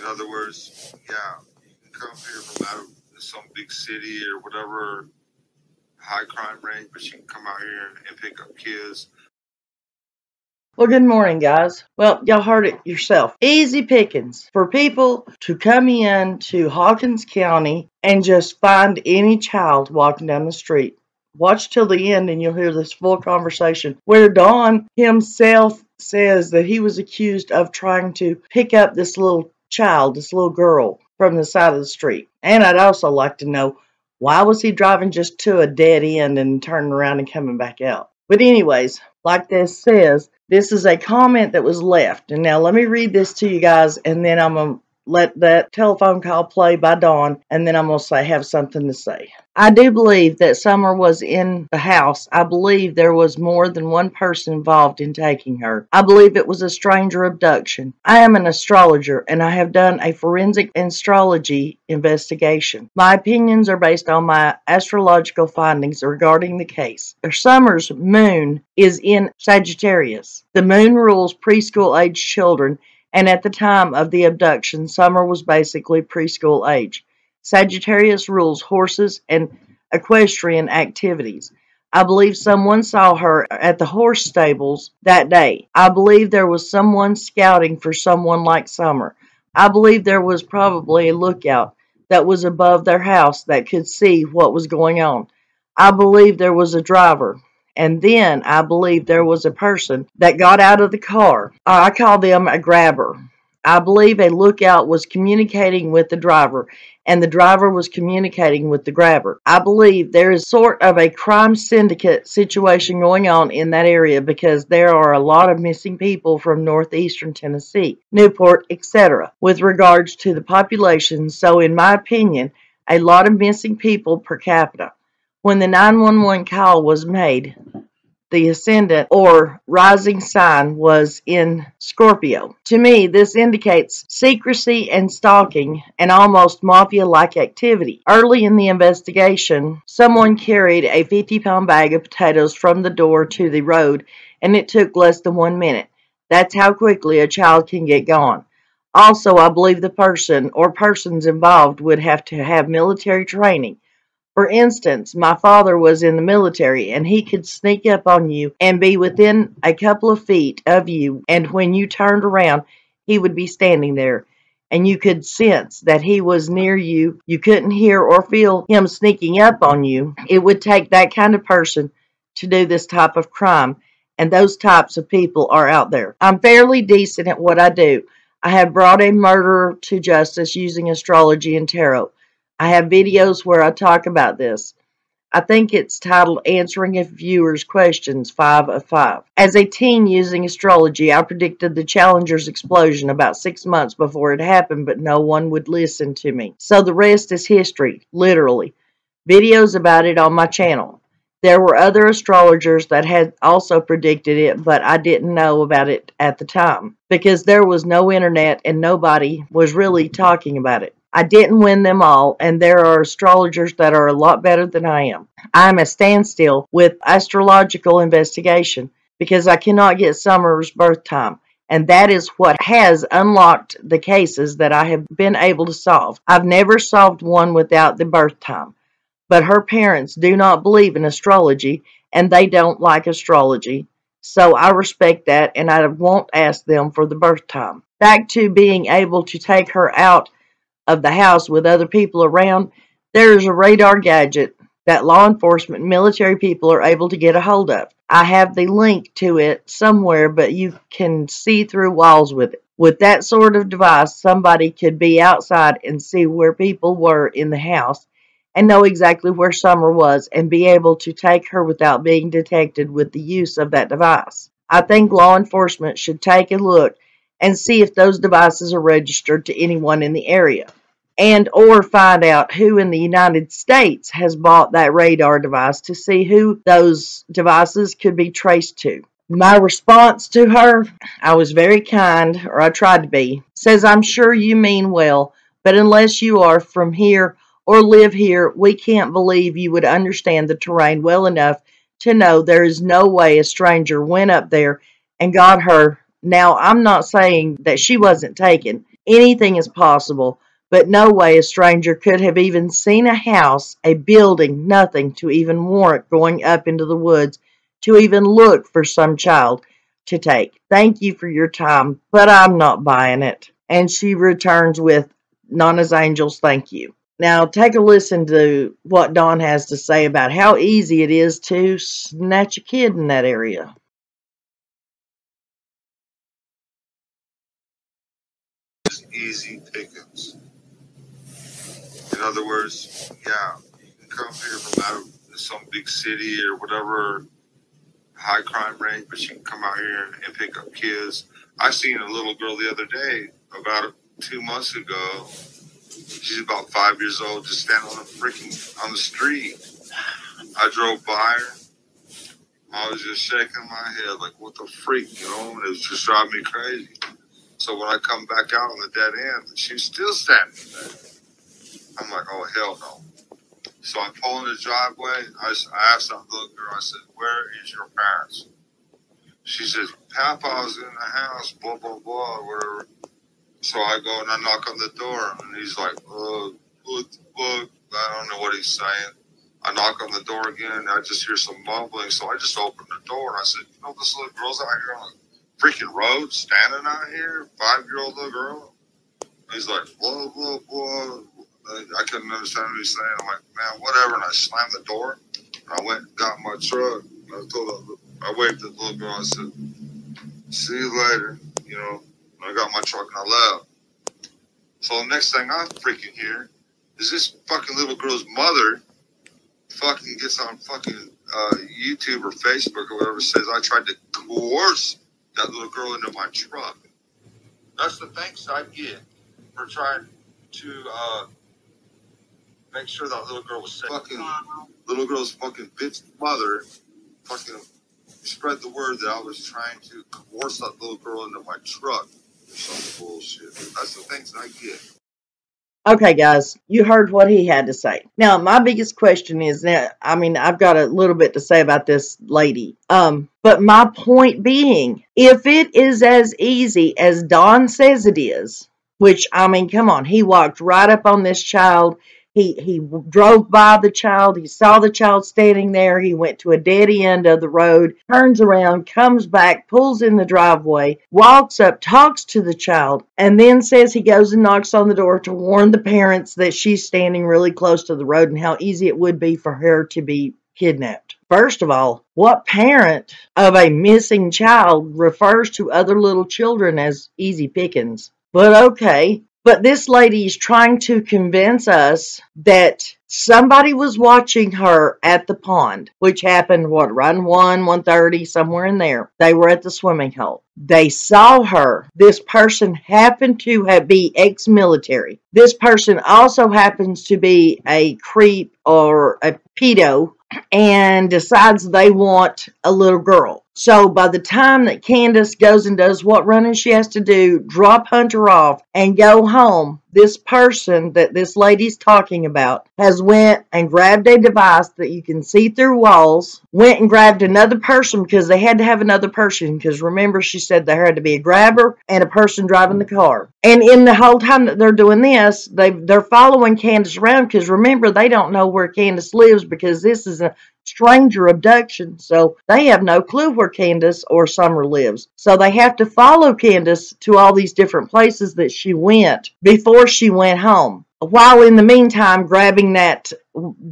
In other words, yeah, you can come here from out of some big city or whatever high crime rate, but you can come out here and pick up kids. Well, good morning, guys. Well, y'all heard it yourself. Easy pickings for people to come in to Hawkins County and just find any child walking down the street. Watch till the end and you'll hear this full conversation where Don himself says that he was accused of trying to pick up this little child, this little girl, from the side of the street. And I'd also like to know, why was he driving just to a dead end and turning around and coming back out? But anyways, like this says, this is a comment that was left. And now let me read this to you guys, and then I'm going to let that telephone call play by Dawn, and then I'm going to have something to say. I do believe that Summer was in the house. I believe there was more than one person involved in taking her. I believe it was a stranger abduction. I am an astrologer, and I have done a forensic astrology investigation. My opinions are based on my astrological findings regarding the case. Summer's moon is in Sagittarius. The moon rules preschool-age children, and at the time of the abduction, Summer was basically preschool age. Sagittarius rules horses and equestrian activities. I believe someone saw her at the horse stables that day. I believe there was someone scouting for someone like Summer. I believe there was probably a lookout that was above their house that could see what was going on. I believe there was a driver. And then I believe there was a person that got out of the car. I call them a grabber. I believe a lookout was communicating with the driver, and the driver was communicating with the grabber. I believe there is sort of a crime syndicate situation going on in that area because there are a lot of missing people from northeastern Tennessee, Newport, etc. with regards to the population. So in my opinion, a lot of missing people per capita. When the 911 call was made, the ascendant or rising sign was in Scorpio. To me, this indicates secrecy and stalking and almost mafia-like activity. Early in the investigation, someone carried a 50-pound bag of potatoes from the door to the road, and it took less than 1 minute. That's how quickly a child can get gone. Also, I believe the person or persons involved would have to have military training. For instance, my father was in the military, and he could sneak up on you and be within a couple of feet of you, and when you turned around, he would be standing there, and you could sense that he was near you. You couldn't hear or feel him sneaking up on you. It would take that kind of person to do this type of crime, and those types of people are out there. I'm fairly decent at what I do. I have brought a murderer to justice using astrology and tarot. I have videos where I talk about this. I think it's titled Answering a Viewer's Questions 5 of 5. As a teen using astrology, I predicted the Challenger's explosion about 6 months before it happened, but no one would listen to me. So the rest is history, literally. Videos about it on my channel. There were other astrologers that had also predicted it, but I didn't know about it at the time because there was no internet and nobody was really talking about it. I didn't win them all, and there are astrologers that are a lot better than I am. I'm a standstill with astrological investigation because I cannot get Summer's birth time, and that is what has unlocked the cases that I have been able to solve. I've never solved one without the birth time, but her parents do not believe in astrology, and they don't like astrology, so I respect that, and I won't ask them for the birth time. Back to being able to take her out of the house with other people around, there is a radar gadget that law enforcement and military people are able to get a hold of. I have the link to it somewhere, but you can see through walls with it. With that sort of device, somebody could be outside and see where people were in the house and know exactly where Summer was and be able to take her without being detected with the use of that device. I think law enforcement should take a look and see if those devices are registered to anyone in the area, and or find out who in the United States has bought that radar device to see who those devices could be traced to. My response to her, I was very kind, or I tried to be, says, I'm sure you mean well, but unless you are from here or live here, we can't believe you would understand the terrain well enough to know there is no way a stranger went up there and got her. Now, I'm not saying that she wasn't taken. Anything is possible, but no way a stranger could have even seen a house, a building, nothing to even warrant going up into the woods to even look for some child to take. Thank you for your time, but I'm not buying it. And she returns with, Nana's Angels, thank you. Now take a listen to what Dawn has to say about how easy it is to snatch a kid in that area. Easy pickings. In other words, yeah, you can come here from out of some big city or whatever high crime rate, but you can come out here and pick up kids. I seen a little girl the other day, about 2 months ago. She's about 5 years old, just standing on the street. I drove by her. I was just shaking my head like, what the freak, you know? And it was just driving me crazy. So when I come back out on the dead end, she's still standing there. I'm like, oh, hell no. So I pull in the driveway. I asked that little girl, I said, where is your parents? She says, Papa's in the house, blah, blah, blah, whatever. So I go and I knock on the door, and he's like, what the fuck? I don't know what he's saying. I knock on the door again, and I just hear some mumbling, so I just opened the door, and I said, you know, this little girl's out here on the freaking road, standing out here, 5-year-old little girl. And he's like, blah, blah, blah. I couldn't understand what he's saying. I'm like, man, whatever, and I slammed the door, and I went and got my truck, and I waved at the little girl, I said, see you later, you know. I got my truck and I left. So the next thing I freaking hear is this fucking little girl's mother fucking gets on fucking YouTube or Facebook or whatever, says I tried to coerce that little girl into my truck. That's the thanks I get for trying to make sure that little girl was safe. Fucking little girl's fucking bitch mother fucking spread the word that I was trying to coerce that little girl into my truck. Some bullshit. That's the things I get. Okay, guys, you heard what he had to say. Now, my biggest question is that, I've got a little bit to say about this lady. But my point being, if it is as easy as Don says it is, which, come on, he walked right up on this child. He drove by the child. He saw the child standing there. He went to a dead end of the road, turns around, comes back, pulls in the driveway, walks up, talks to the child, and then says he goes and knocks on the door to warn the parents that she's standing really close to the road and how easy it would be for her to be kidnapped. First of all, what parent of a missing child refers to other little children as easy pickings? But okay. But this lady is trying to convince us that somebody was watching her at the pond, which happened, around 1:30, somewhere in there. They were at the swimming hole. They saw her. This person happened to be ex-military. This person also happens to be a creep or a pedo and decides they want a little girl. So by the time that Candace goes and does what running she has to do, drop Hunter off and go home, this person that this lady's talking about has went and grabbed a device that you can see through walls, went and grabbed another person because they had to have another person because remember she said there had to be a grabber and a person driving the car. And in the whole time that they're doing this, they're following Candace around because remember they don't know where Candace lives because this is a stranger abduction, so they have no clue where Candace or Summer lives. So they have to follow Candace to all these different places that she went before she went home. While in the meantime grabbing that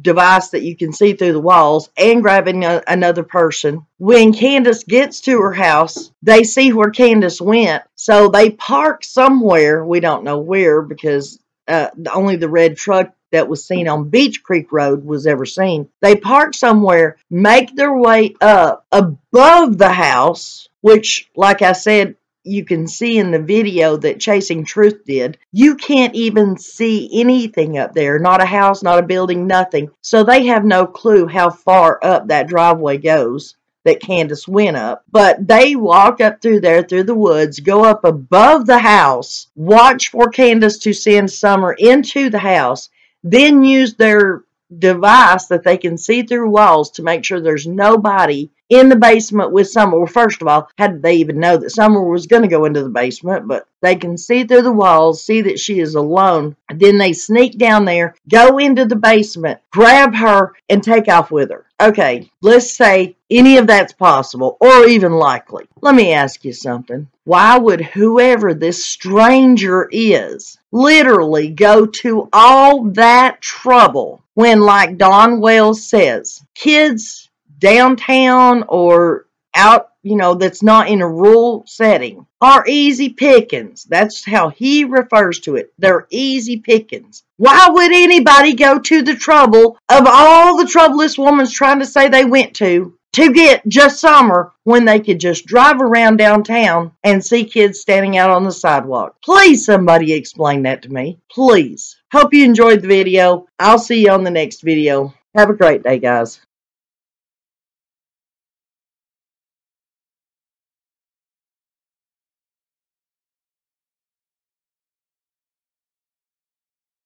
device that you can see through the walls and grabbing another person. When Candace gets to her house, they see where Candace went, so they park somewhere, we don't know where because only the red truck that was seen on Beach Creek Road was ever seen. They park somewhere, make their way up above the house, which, like I said, you can see in the video that Chasing Truth did. You can't even see anything up there. Not a house, not a building, nothing. So they have no clue how far up that driveway goes that Candace went up. But they walk up through there, through the woods, go up above the house, watch for Candace to send Summer into the house, then use their device that they can see through walls to make sure there's nobody in the basement with Summer. Well, first of all, how did they even know that Summer was going to go into the basement? But they can see through the walls, see that she is alone. Then they sneak down there, go into the basement, grab her, and take off with her. Okay, let's say any of that's possible or even likely. Let me ask you something. Why would whoever this stranger is literally go to all that trouble when, like Donwells says, kids downtown or out, that's not in a rural setting are easy pickings? That's how he refers to it. They're easy pickings. Why would anybody go to the trouble of all the trouble this woman's trying to say they went to get just Summer when they could just drive around downtown and see kids standing out on the sidewalk? Please, somebody explain that to me. Please. Hope you enjoyed the video. I'll see you on the next video. Have a great day, guys.